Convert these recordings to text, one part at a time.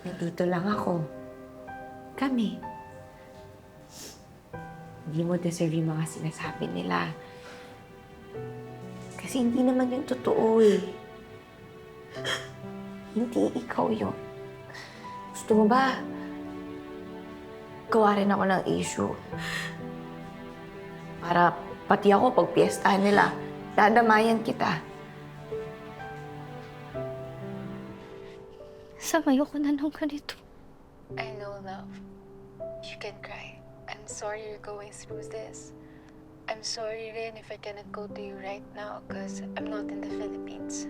Nandito lang ako. Kami. Hindi mo deserve yung mga sinasabi nila. Kasi hindi naman yung totoo eh. Hindi ikaw yun. Gusto mo ba? Gawa rin ako ng issue. Para pati ako pag piyestahan nila, dadamayan kita. Sam, ayoko na nung ganito. I know, love. You can cry. I'm sorry you're going through this. I'm sorry rin if I cannot go to you right now because I'm not in the Philippines.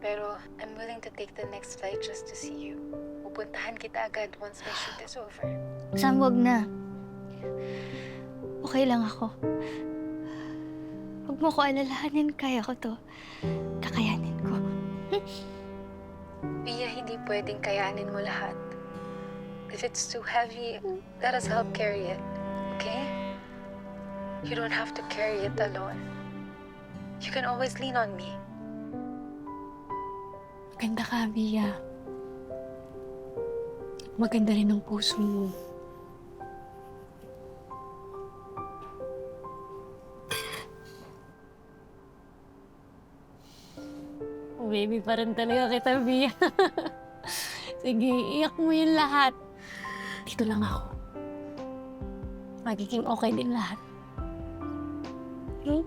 Pero I'm willing to take the next flight just to see you. Pupuntahan kita agad once my shoot is over. Sam, wag na. Okay lang ako. Huwag mo ko alalahanin. Kaya ko to. Kakayanin ko. Pia, hindi pwedeng kayanin mo lahat. If it's too heavy, let us help carry it. Okay? You don't have to carry it alone. You can always lean on me. Maganda ka, Bia. Maganda rin ang puso mo. Baby pa rin talaga kita, Bia. Sige, iyak mo yung lahat. Dito lang ako. Magiging okay din lahat. Hmm?